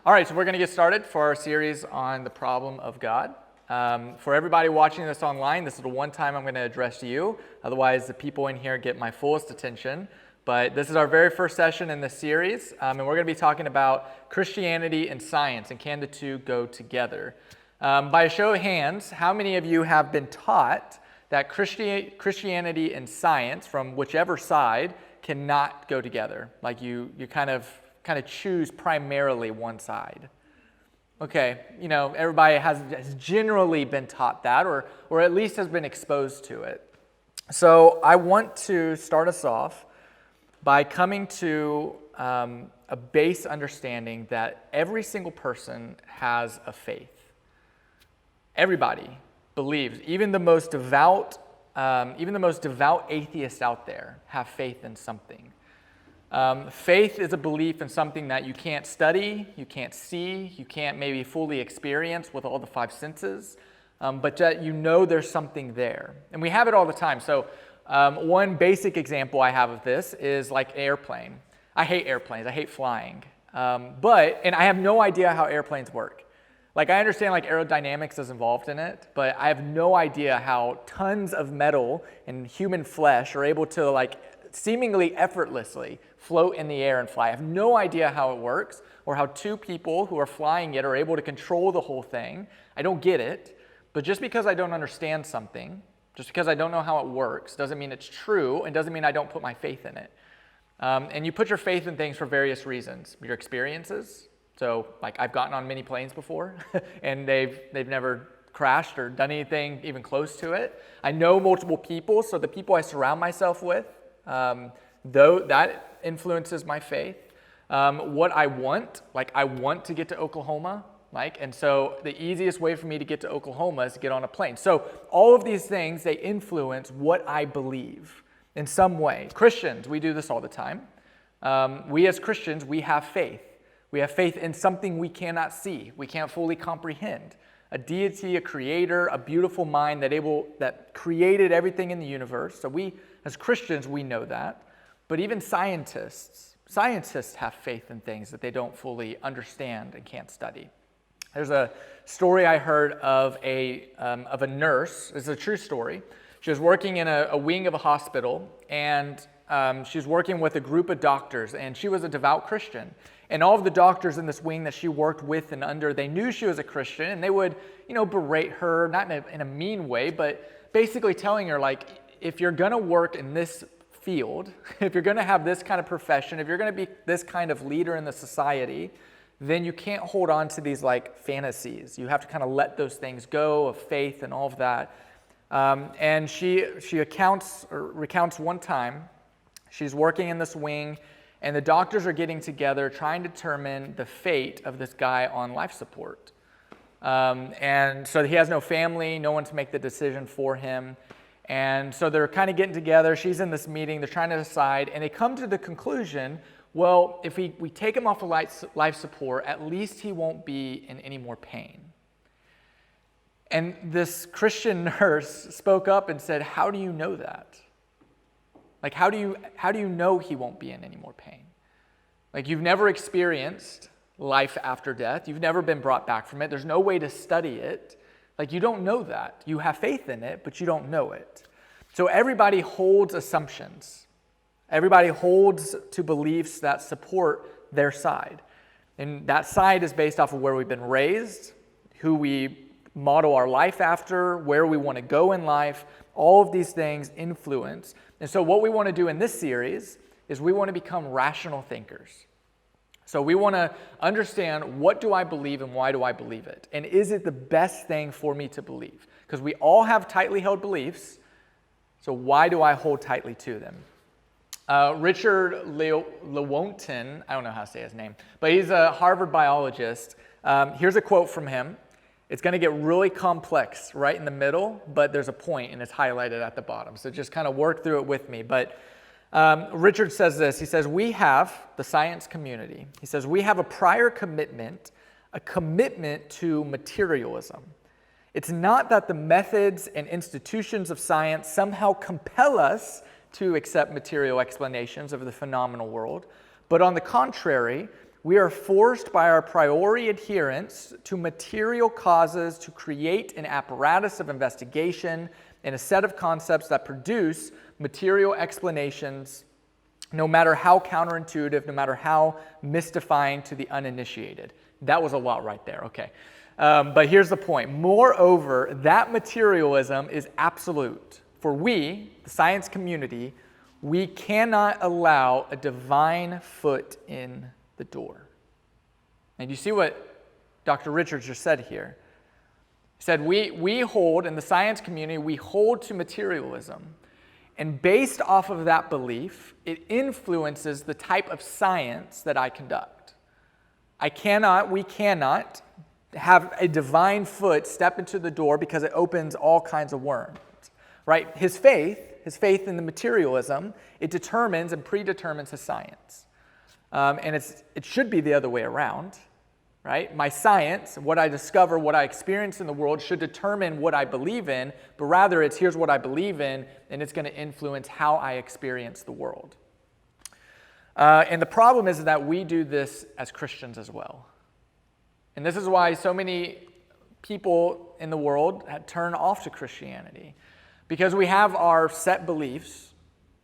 All right, so we're going to get started for our series on the problem of God. For everybody watching this online, this is the one time I'm going to address you. Otherwise, the people in here get my fullest attention. But this is our very first session in this series, and we're going to be talking about Christianity and science, and can the two go together? By a show of hands, how many of you have been taught that Christianity and science, from whichever side, cannot go together? Like you kind of choose primarily one side. Okay, everybody has generally been taught that, or at least has been exposed to it. So I want to start us off by coming to a base understanding that every single person has a faith. Everybody believes, even the most devout atheists out there have faith in something. Faith is a belief in something that you can't study, you can't see, you can't maybe fully experience with all the five senses, but that there's something there. And we have it all the time. So one basic example I have of this is like an airplane. I hate airplanes, I hate flying, and I have no idea how airplanes work. Like I understand like aerodynamics is involved in it, but I have no idea how tons of metal and human flesh are able to like seemingly effortlessly float in the air and fly. I have no idea how it works or how two people who are flying it are able to control the whole thing. I don't get it, but just because I don't understand something, just because I don't know how it works, doesn't mean it's true and doesn't mean I don't put my faith in it. And you put your faith in things for various reasons. Your experiences. So like I've gotten on many planes before and they've never crashed or done anything even close to it. I know multiple people, so the people I surround myself with, though that influences my faith. What I want to get to Oklahoma, and so the easiest way for me to get to Oklahoma is to get on a plane. So all of these things, they influence what I believe in some way. Christians, we do this all the time. We as Christians, we have faith. We have faith in something we cannot see, we can't fully comprehend. A deity, a creator, a beautiful mind that created everything in the universe. So we, as Christians, we know that. But even scientists have faith in things that they don't fully understand and can't study. There's a story I heard of a nurse. It's a true story. She was working in a wing of a hospital, and she was working with a group of doctors, and she was a devout Christian. And all of the doctors in this wing that she worked with and under, they knew she was a Christian, and they would, berate her, not in a mean way, but basically telling her, like, if you're going to work in this field, if you're going to have this kind of profession, if you're going to be this kind of leader in the society, then you can't hold on to these, fantasies. You have to kind of let those things go of faith and all of that. And she recounts one time, she's working in this wing, and the doctors are getting together trying to determine the fate of this guy on life support. And so he has no family, no one to make the decision for him. And so they're kind of getting together. She's in this meeting. They're trying to decide. And they come to the conclusion, well, if we take him off of life support, at least he won't be in any more pain. And this Christian nurse spoke up and said, how do you know that? Like, how do you know he won't be in any more pain? Like, you've never experienced life after death. You've never been brought back from it. There's no way to study it. Like, you don't know that. You have faith in it, but you don't know it. So everybody holds assumptions. Everybody holds to beliefs that support their side. And that side is based off of where we've been raised, who we model our life after, where we want to go in life. All of these things influence. And so what we want to do in this series is we want to become rational thinkers. So we want to understand, what do I believe and why do I believe it? And is it the best thing for me to believe? Because we all have tightly held beliefs, so why do I hold tightly to them? Richard Lewontin, I don't know how to say his name, but he's a Harvard biologist. Here's a quote from him. It's going to get really complex right in the middle, but there's a point and it's highlighted at the bottom. So just kind of work through it with me. But Richard says this. He says, we have, the science community, he says, we have a prior commitment, a commitment to materialism. It's not that the methods and institutions of science somehow compel us to accept material explanations of the phenomenal world, but on the contrary, we are forced by our priori adherence to material causes to create an apparatus of investigation and a set of concepts that produce material explanations, no matter how counterintuitive, no matter how mystifying to the uninitiated. That was a lot right there, okay. But here's the point. Moreover, that materialism is absolute. For we, the science community, we cannot allow a divine foot in the door. And you see what Dr. Richards just said here. He said, we hold, in the science community, we hold to materialism. And based off of that belief, it influences the type of science that I conduct. We cannot have a divine foot step into the door because it opens all kinds of worms, right? His faith in the materialism, it determines and predetermines his science. And it should be the other way around, right? My science, what I discover, what I experience in the world should determine what I believe in, but rather it's here's what I believe in, and it's going to influence how I experience the world. And the problem is that we do this as Christians as well. And this is why so many people in the world turn off to Christianity. Because we have our set beliefs.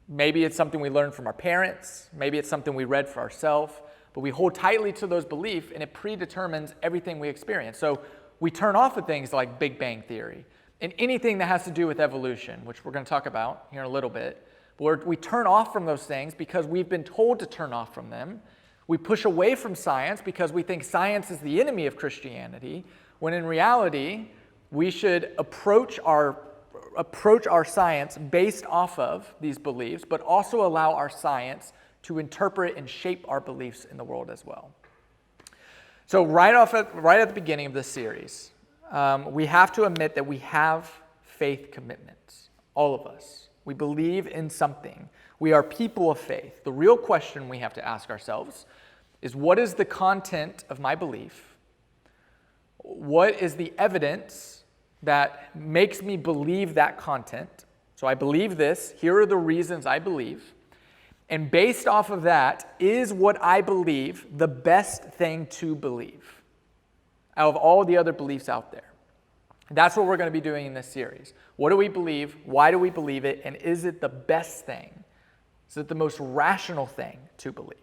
Maybe it's something we learned from our parents. Maybe it's something we read for ourselves. But we hold tightly to those beliefs, and it predetermines everything we experience. So we turn off of things like Big Bang Theory and anything that has to do with evolution, which we're going to talk about here in a little bit. But we turn off from those things because we've been told to turn off from them. We push away from science because we think science is the enemy of Christianity, when in reality, we should approach our science based off of these beliefs, but also allow our science to interpret and shape our beliefs in the world as well. So right at the beginning of this series, we have to admit that we have faith commitments, all of us. We believe in something. We are people of faith. The real question we have to ask ourselves is, what is the content of my belief? What is the evidence that makes me believe that content? So I believe this. Here are the reasons I believe. And based off of that, is what I believe the best thing to believe out of all the other beliefs out there? That's what we're going to be doing in this series. What do we believe? Why do we believe it? And is it the best thing? Is it the most rational thing to believe?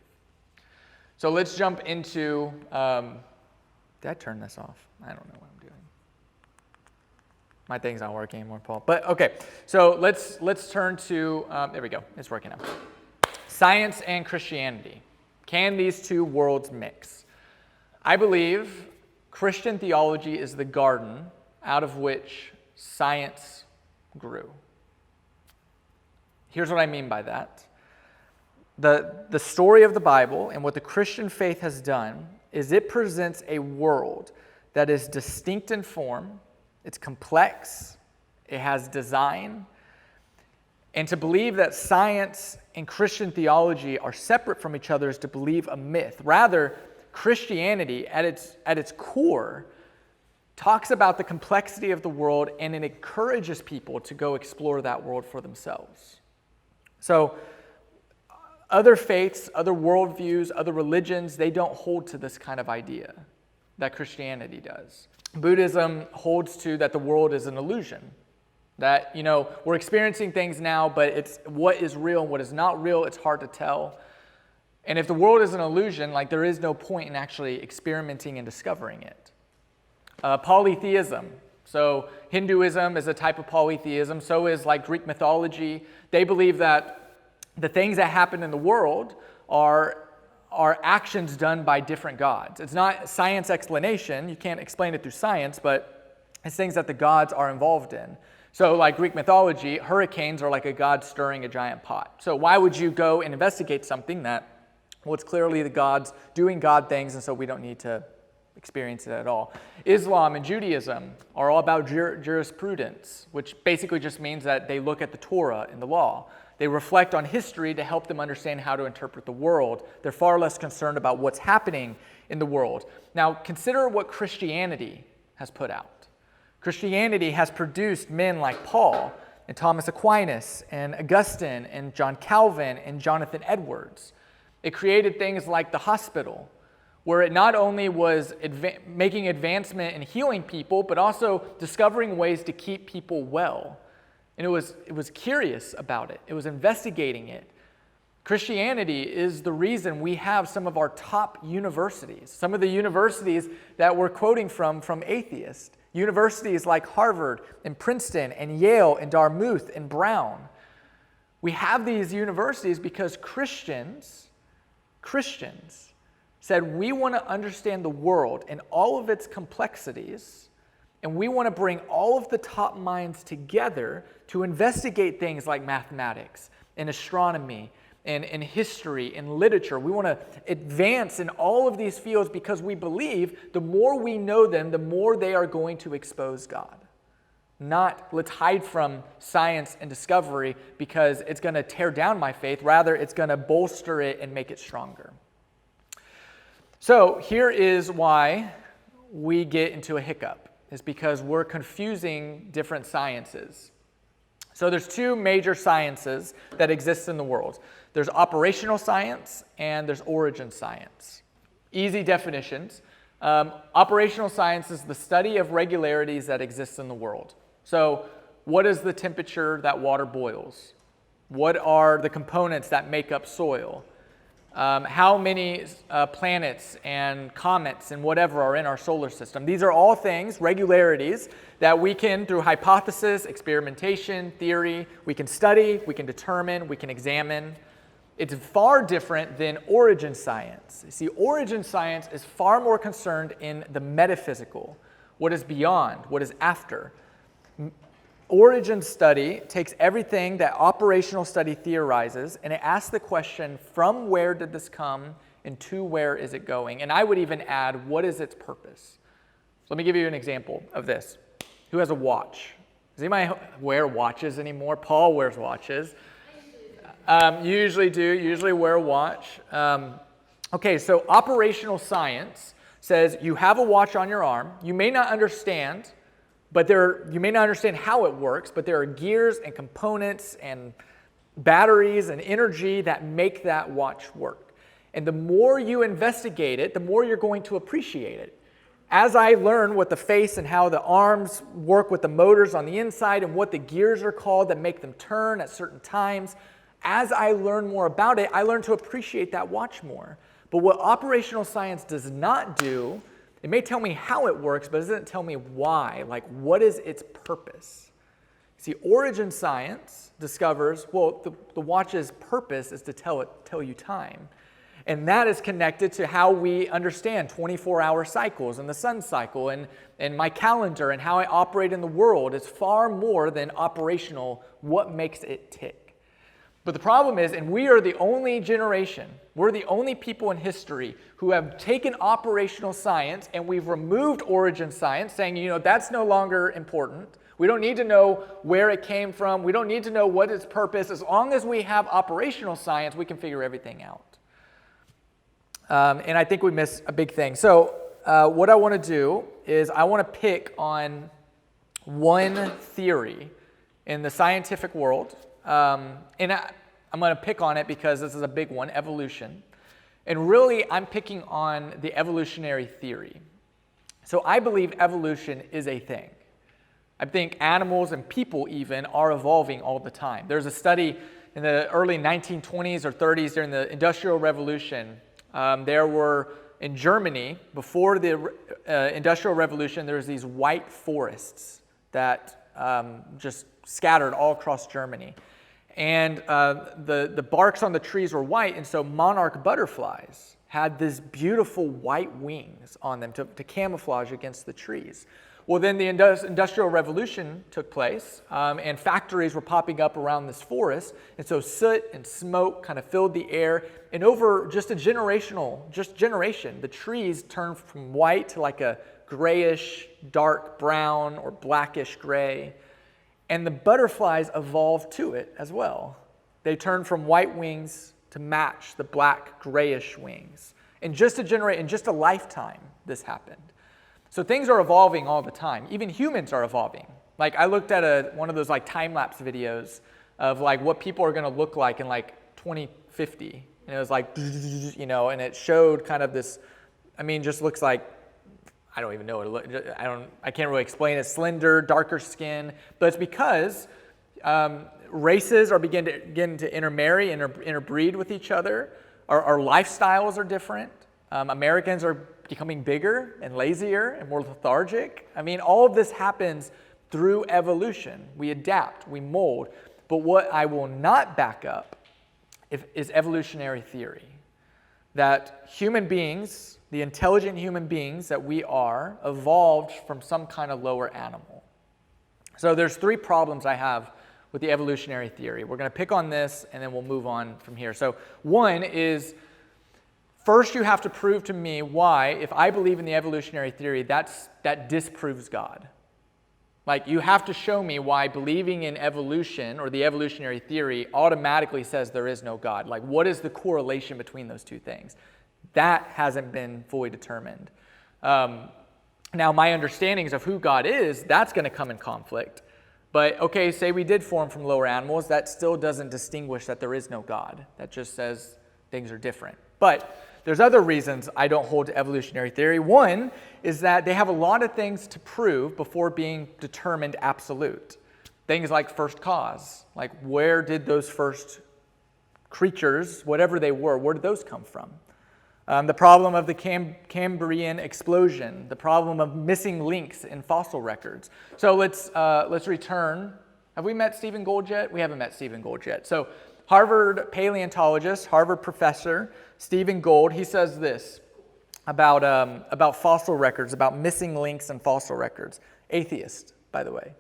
So let's jump into, did I turn this off? I don't know what I'm doing. My thing's not working anymore, Paul. But okay, so let's turn to, there we go, it's working now. Science and Christianity. Can these two worlds mix? I believe Christian theology is the garden out of which science grew. Here's what I mean by that. The story of the Bible and what the Christian faith has done is it presents a world that is distinct in form, it's complex, it has design, and to believe that science and Christian theology are separate from each other is to believe a myth. Rather, Christianity at its core talks about the complexity of the world, and it encourages people to go explore that world for themselves. So other faiths, other worldviews, other religions, they don't hold to this kind of idea that Christianity does. Buddhism holds to that the world is an illusion. That, we're experiencing things now, but it's what is real and what is not real, it's hard to tell. And if the world is an illusion, there is no point in actually experimenting and discovering it. Polytheism. So Hinduism is a type of polytheism. So is Greek mythology. They believe that the things that happen in the world are actions done by different gods. It's not science explanation. You can't explain it through science, but it's things that the gods are involved in. So Greek mythology, hurricanes are like a god stirring a giant pot. So why would you go and investigate something that, it's clearly the gods doing God things, and so we don't need to experience it at all. Islam and Judaism are all about jurisprudence, which basically just means that they look at the Torah and the law. They reflect on history to help them understand how to interpret the world. They're far less concerned about what's happening in the world. Now, consider what Christianity has put out. Christianity has produced men like Paul and Thomas Aquinas and Augustine and John Calvin and Jonathan Edwards. It created things like the hospital, where it not only was making advancement in healing people, but also discovering ways to keep people well. And it was curious about it. It was investigating it. Christianity is the reason we have some of our top universities, some of the universities that we're quoting from atheists. Universities like Harvard and Princeton and Yale and Dartmouth and Brown. We have these universities because Christians said we want to understand the world and all of its complexities, and we want to bring all of the top minds together to investigate things like mathematics and astronomy and history and literature. We want to advance in all of these fields because we believe the more we know them, the more they are going to expose God. Not let's hide from science and discovery because it's going to tear down my faith. Rather, it's going to bolster it and make it stronger. So here is why we get into a hiccup, is because we're confusing different sciences. So there's two major sciences that exist in the world. There's operational science and there's origin science. Easy definitions. Operational science is the study of regularities that exist in the world. So what is the temperature that water boils? What are the components that make up soil? How many planets and comets and whatever are in our solar system? These are all things, regularities, that we can, through hypothesis, experimentation, theory, we can study, we can determine, we can examine. It's far different than origin science. You see, origin science is far more concerned in the metaphysical, what is beyond, what is after. Origin study takes everything that operational study theorizes, and it asks the question, from where did this come and to where is it going? And I would even add, what is its purpose? So let me give you an example of this. Who has a watch? Does anybody wear watches anymore? Paul wears watches. You usually wear a watch. Okay, so operational science says you have a watch on your arm. You may not understand, you may not understand how it works, but there are gears and components and batteries and energy that make that watch work. And the more you investigate it, the more you're going to appreciate it. As I learn what the face and how the arms work with the motors on the inside and what the gears are called that make them turn at certain times, as I learn more about it, I learn to appreciate that watch more. But what operational science does not do, it may tell me how it works, but it doesn't tell me why. Like, what is its purpose? See, origin science discovers, well, the watch's purpose is to tell you time. And that is connected to how we understand 24-hour cycles and the sun cycle and my calendar and how I operate in the world. It's far more than operational, what makes it tick. But the problem is, and we are the only generation, we're the only people in history who have taken operational science and we've removed origin science, saying, that's no longer important. We don't need to know where it came from. We don't need to know what its purpose. As long as we have operational science, we can figure everything out. And I think we miss a big thing. So what I want to do is I want to pick on one theory in the scientific world. And I'm going to pick on it because this is a big one, evolution. And really, I'm picking on the evolutionary theory. So I believe evolution is a thing. I think animals and people even are evolving all the time. There's a study in the early 1920s or 30s during the Industrial Revolution. There were, in Germany, before the Industrial Revolution, there was these white forests that just scattered all across Germany. And the barks on the trees were white, and so monarch butterflies had these beautiful white wings on them to camouflage against the trees. Well, then the Industrial Revolution took place, and factories were popping up around this forest, and so soot and smoke kind of filled the air, and over just a generation, the trees turned from white to like a grayish, dark brown or blackish gray. And the butterflies evolved to it as well. They turned from white wings to match the black, grayish wings. In just a lifetime, this happened. So things are evolving all the time. Even humans are evolving. Like, I looked at one of those like time-lapse videos of like what people are going to look like in like 2050. And it was like, and it showed kind of this just looks like, I don't even know what I can't really explain it. Slender, darker skin, but it's because races are beginning to intermarry and interbreed with each other. Our lifestyles are different. Americans are becoming bigger and lazier and more lethargic. All of this happens through evolution. We adapt, we mold. But what I will not back up is evolutionary theory. That human beings, the intelligent human beings that we are, evolved from some kind of lower animal. So there's 3 problems I have with the evolutionary theory. We're going to pick on this, and then we'll move on from here. So one is, first you have to prove to me why, if I believe in the evolutionary theory, that disproves God. Like, you have to show me why believing in evolution or the evolutionary theory automatically says there is no God. Like, what is the correlation between those two things? That hasn't been fully determined. Now, my understandings of who God is, that's going to come in conflict. But, okay, say we did form from lower animals, that still doesn't distinguish that there is no God. That just says things are different. But there's other reasons I don't hold to evolutionary theory. One is that they have a lot of things to prove before being determined absolute. Things like first cause, like where did those first creatures, whatever they were, where did those come from? The problem of the Cambrian explosion, the problem of missing links in fossil records. So let's return. Have we met Stephen Gould yet? We haven't met Stephen Gould yet. So Harvard paleontologist, Harvard professor, Stephen Gould, he says this about fossil records, about missing links in fossil records. Atheist, by the way.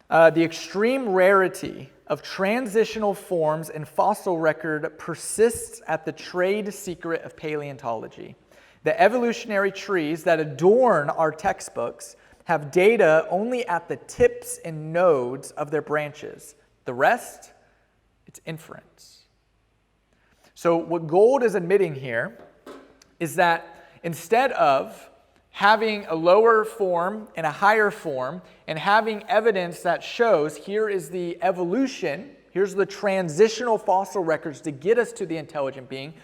The extreme rarity of transitional forms in fossil record persists at the trade secret of paleontology. The evolutionary trees that adorn our textbooks have data only at the tips and nodes of their branches. The rest, it's inference. So what Gould is admitting here is that instead of having a lower form and a higher form and having evidence that shows here is the evolution, here's the transitional fossil records to get us to the intelligent being,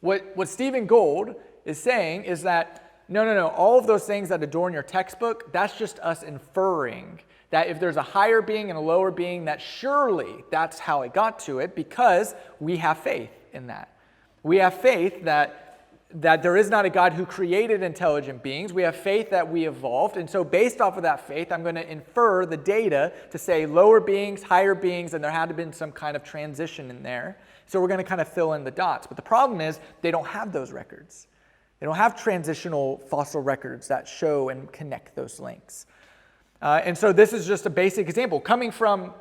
what Stephen Gould is saying is that no, all of those things that adorn your textbook, that's just us inferring that if there's a higher being and a lower being, that surely that's how it got to it because we have faith in that. We have faith that there is not a God who created intelligent beings. We have faith that we evolved. And so based off of that faith, I'm going to infer the data to say lower beings, higher beings, and there had to have been some kind of transition in there. So we're going to kind of fill in the dots. But the problem is they don't have those records. They don't have transitional fossil records that show and connect those links. And so this is just a basic example. Coming from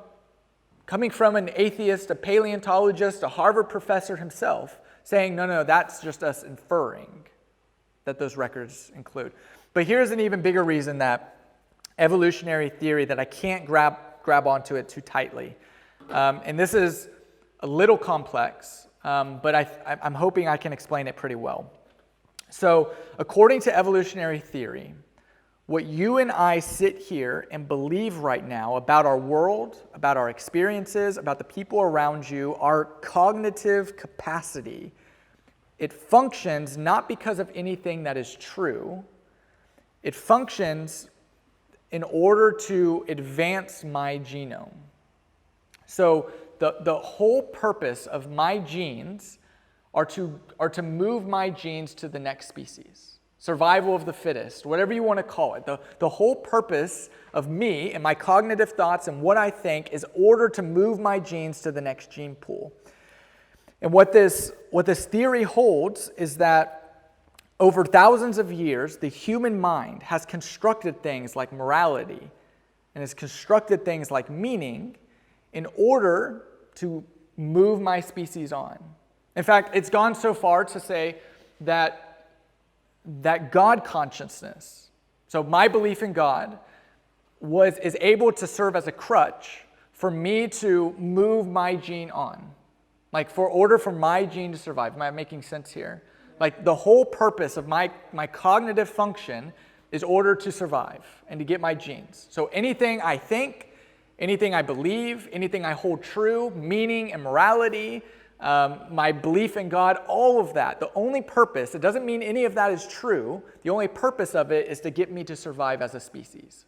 an atheist, a paleontologist, a Harvard professor himself, saying, no, that's just us inferring that those records include. But here's an even bigger reason that evolutionary theory, that I can't grab onto it too tightly. And this is a little complex, but I'm hoping I can explain it pretty well. So according to evolutionary theory, what you and I sit here and believe right now about our world, about our experiences, about the people around you, our cognitive capacity, it functions not because of anything that is true. It functions in order to advance my genome. So the whole purpose of my genes are to move my genes to the next species. Survival of the fittest, whatever you want to call it. The whole purpose of me and my cognitive thoughts and what I think is order to move my genes to the next gene pool. And what this theory holds is that over thousands of years, the human mind has constructed things like morality and has constructed things like meaning in order to move my species on. In fact, it's gone so far to say that God consciousness, so my belief in God, is able to serve as a crutch for me to move my gene on. Like for order for my gene to survive. Am I making sense here? Like the whole purpose of my cognitive function is order to survive and to get my genes. So anything I think, anything I believe, anything I hold true, meaning and morality, my belief in God, all of that. The only purpose, it doesn't mean any of that is true. The only purpose of it is to get me to survive as a species.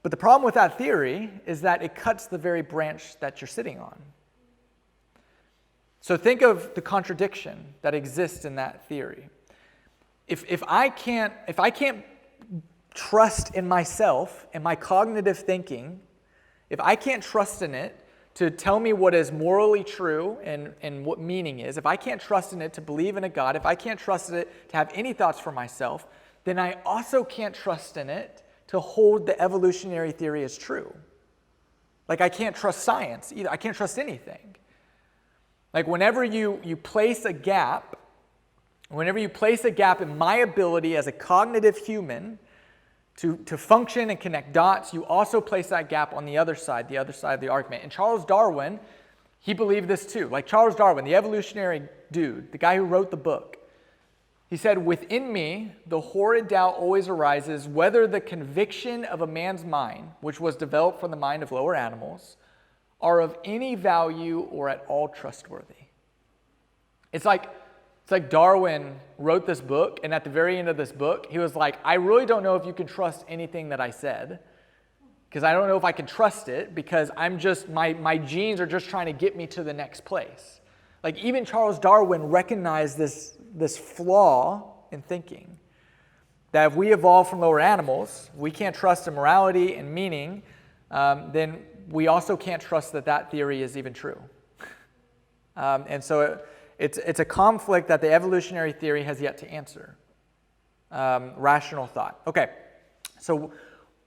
But the problem with that theory is that it cuts the very branch that you're sitting on. So think of the contradiction that exists in that theory. If I can't trust in myself and my cognitive thinking, if I can't trust in it to tell me what is morally true and what meaning is, if I can't trust in it to believe in a God, if I can't trust in it to have any thoughts for myself, then I also can't trust in it to hold the evolutionary theory as true. Like I can't trust science either. I can't trust anything. Like whenever you place a gap in my ability as a cognitive human to function and connect dots, you also place that gap on the other side of the argument. And Charles Darwin, he believed this too. Like Charles Darwin, the evolutionary dude, the guy who wrote the book, he said, "Within me, the horrid doubt always arises whether the conviction of a man's mind, which was developed from the mind of lower animals, are of any value or at all trustworthy." It's like Darwin wrote this book, and at the very end of this book, he was like, I really don't know if you can trust anything that I said, because I don't know if I can trust it, because my genes are just trying to get me to the next place. Like even Charles Darwin recognized this flaw in thinking, that if we evolved from lower animals, we can't trust in morality and meaning, then we also can't trust that theory is even true. And so it's a conflict that the evolutionary theory has yet to answer. Rational thought. Okay, so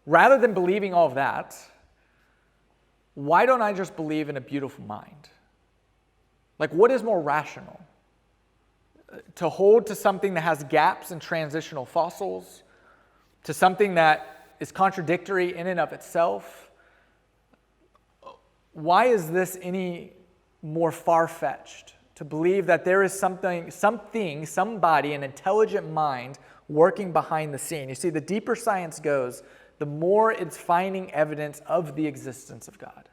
rather than believing all of that, why don't I just believe in a beautiful mind? Like, what is more rational? To hold to something that has gaps and transitional fossils, to something that is contradictory in and of itself? Why is this any more far-fetched? To believe that there is somebody, an intelligent mind working behind the scene. You see, the deeper science goes, the more it's finding evidence of the existence of God.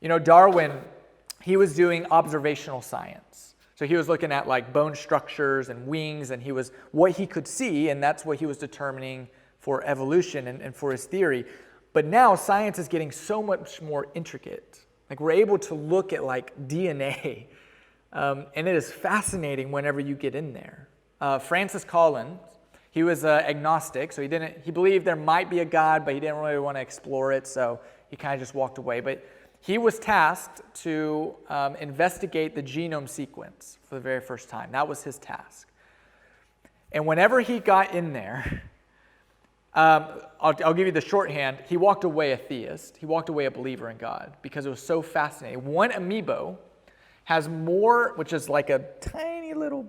You know, Darwin, he was doing observational science. So he was looking at like bone structures and wings, and what he could see, and that's what he was determining for evolution and for his theory. But now science is getting so much more intricate. Like we're able to look at like DNA, and it is fascinating whenever you get in there. Francis Collins, he was agnostic, so he believed there might be a God, but he didn't really want to explore it, so he kind of just walked away. But he was tasked to investigate the genome sequence for the very first time. That was his task. And whenever he got in there, I'll give you the shorthand. He walked away a theist. He walked away a believer in God because it was so fascinating. One amoeba has more, which is like a tiny little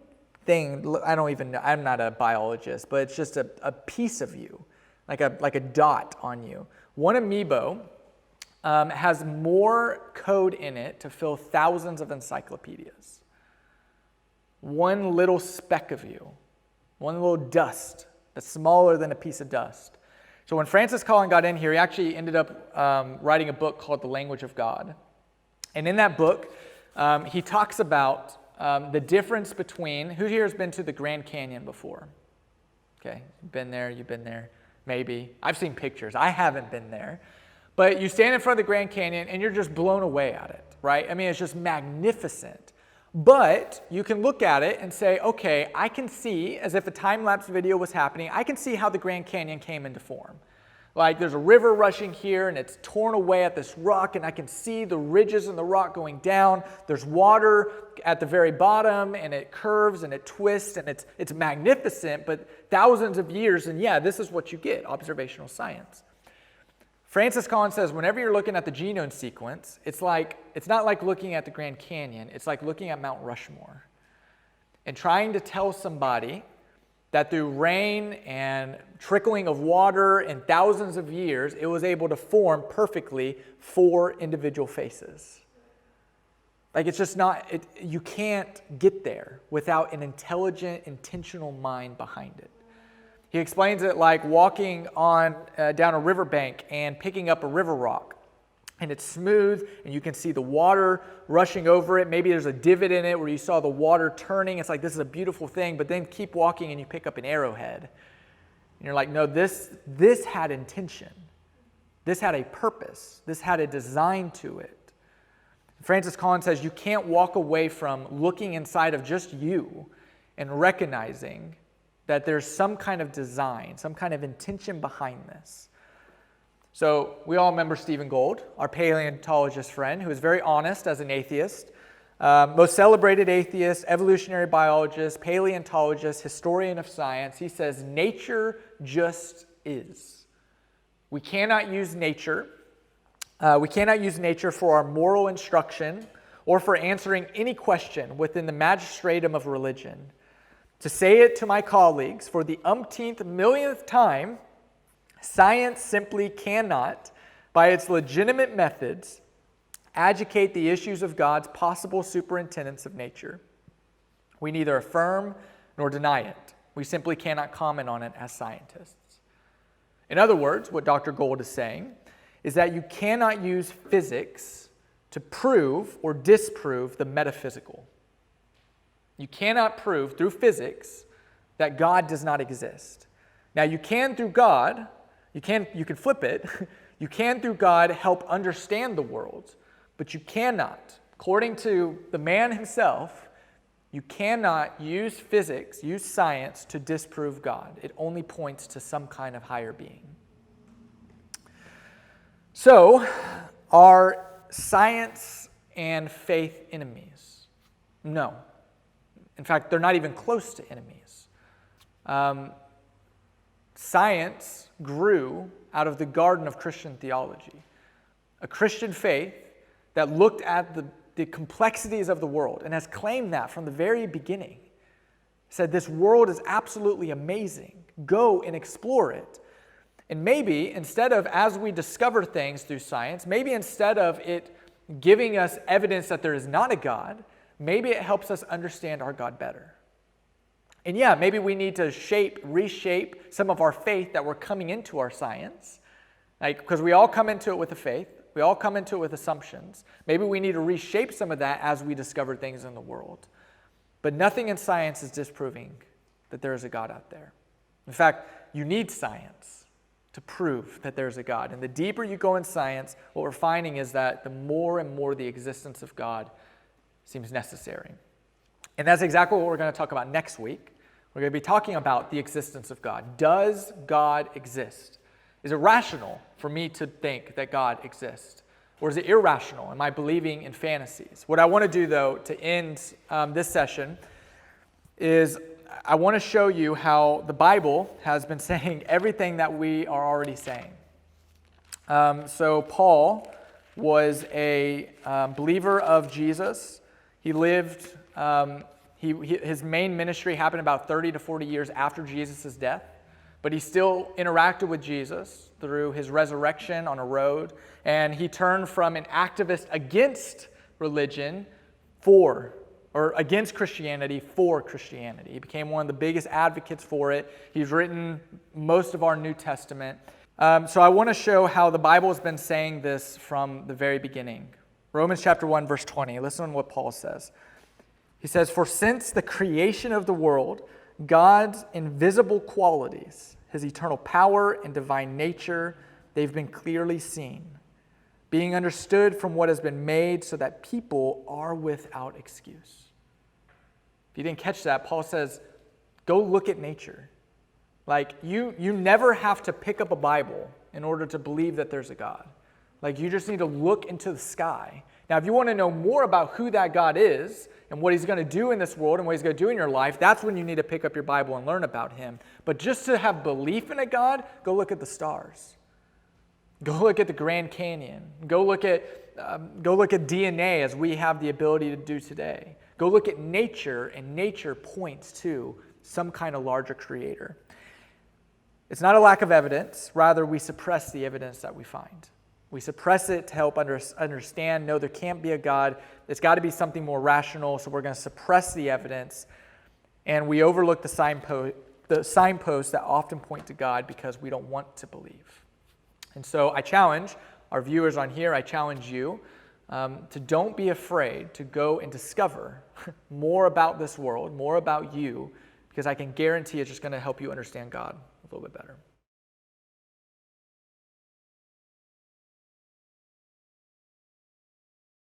thing. I don't even know. I'm not a biologist, but it's just a piece of you, like a dot on you. One amoeba has more code in it to fill thousands of encyclopedias. One little speck of you, one little dust that's smaller than a piece of dust. So when Francis Collins got in here, he actually ended up writing a book called The Language of God. And in that book, he talks about the difference between, who here has been to the Grand Canyon before? Okay, you've been there, maybe. I've seen pictures. I haven't been there. But you stand in front of the Grand Canyon and you're just blown away at it, right? I mean, it's just magnificent. But you can look at it and say, okay, I can see, as if a time-lapse video was happening, I can see how the Grand Canyon came into form. Like there's a river rushing here and it's torn away at this rock, and I can see the ridges in the rock going down. There's water at the very bottom, and it curves and it twists, and it's magnificent, but thousands of years, and yeah, this is what you get, observational science. Francis Collins says whenever you're looking at the genome sequence, it's not like looking at the Grand Canyon, it's like looking at Mount Rushmore and trying to tell somebody that through rain and trickling of water and thousands of years, it was able to form perfectly 4 individual faces. Like it's just not, you can't get there without an intelligent, intentional mind behind it. He explains it like walking down a riverbank and picking up a river rock. and it's smooth, and you can see the water rushing over it. Maybe there's a divot in it where you saw the water turning. It's like, this is a beautiful thing, but then keep walking and you pick up an arrowhead. And you're like, no, this had intention. This had a purpose. This had a design to it. Francis Collins says you can't walk away from looking inside of just you and recognizing that there's some kind of design, some kind of intention behind this. So we all remember Stephen Gould, our paleontologist friend, who is very honest as an atheist, most celebrated atheist, evolutionary biologist, paleontologist, historian of science. He says, nature just is. We cannot use nature. We cannot use nature for our moral instruction or for answering any question within the magistratum of religion. To say it to my colleagues for the umpteenth millionth time, science simply cannot, by its legitimate methods, adjudicate the issues of God's possible superintendence of nature. We neither affirm nor deny it. We simply cannot comment on it as scientists. In other words, what Dr. Gould is saying is that you cannot use physics to prove or disprove the metaphysical. You cannot prove through physics that God does not exist. Now you can through God, you can flip it, you can through God help understand the world, but you cannot, according to the man himself, you cannot use physics, use science to disprove God. It only points to some kind of higher being. So, are science and faith enemies? No. In fact, they're not even close to enemies. Science grew out of the garden of Christian theology. A Christian faith that looked at the complexities of the world and has claimed that from the very beginning. Said this world is absolutely amazing. Go and explore it. And maybe instead of, as we discover things through science, maybe instead of it giving us evidence that there is not a God, maybe it helps us understand our God better. And yeah, maybe we need to reshape some of our faith that we're coming into our science. Because we all come into it with a faith. We all come into it with assumptions. Maybe we need to reshape some of that as we discover things in the world. But nothing in science is disproving that there is a God out there. In fact, you need science to prove that there's a God. And the deeper you go in science, what we're finding is that the more and more the existence of God seems necessary. And that's exactly what we're going to talk about next week. We're going to be talking about the existence of God. Does God exist? Is it rational for me to think that God exists? Or is it irrational? Am I believing in fantasies? What I want to do, though, to end this session is I want to show you how the Bible has been saying everything that we are already saying. So Paul was a believer of Jesus. He lived, his main ministry happened about 30 to 40 years after Jesus' death, but he still interacted with Jesus through his resurrection on a road, and he turned from an activist against religion against Christianity for Christianity. He became one of the biggest advocates for it. He's written most of our New Testament. So I want to show how the Bible has been saying this from the very beginning. Romans chapter 1, verse 20. Listen to what Paul says. He says, "For since the creation of the world, God's invisible qualities, his eternal power and divine nature, they've been clearly seen, being understood from what has been made, so that people are without excuse." If you didn't catch that, Paul says, go look at nature. Like, you never have to pick up a Bible in order to believe that there's a God. Like, you just need to look into the sky. Now, if you want to know more about who that God is and what he's going to do in this world and what he's going to do in your life, that's when you need to pick up your Bible and learn about him. But just to have belief in a God, go look at the stars. Go look at the Grand Canyon. Go look at DNA as we have the ability to do today. Go look at nature, and nature points to some kind of larger creator. It's not a lack of evidence. Rather, we suppress the evidence that we find. We suppress it to help understand, no, there can't be a God. It's got to be something more rational, so we're going to suppress the evidence. And we overlook the signposts that often point to God because we don't want to believe. And so I challenge our viewers on here, I challenge you to don't be afraid to go and discover more about this world, more about you, because I can guarantee it's just going to help you understand God a little bit better.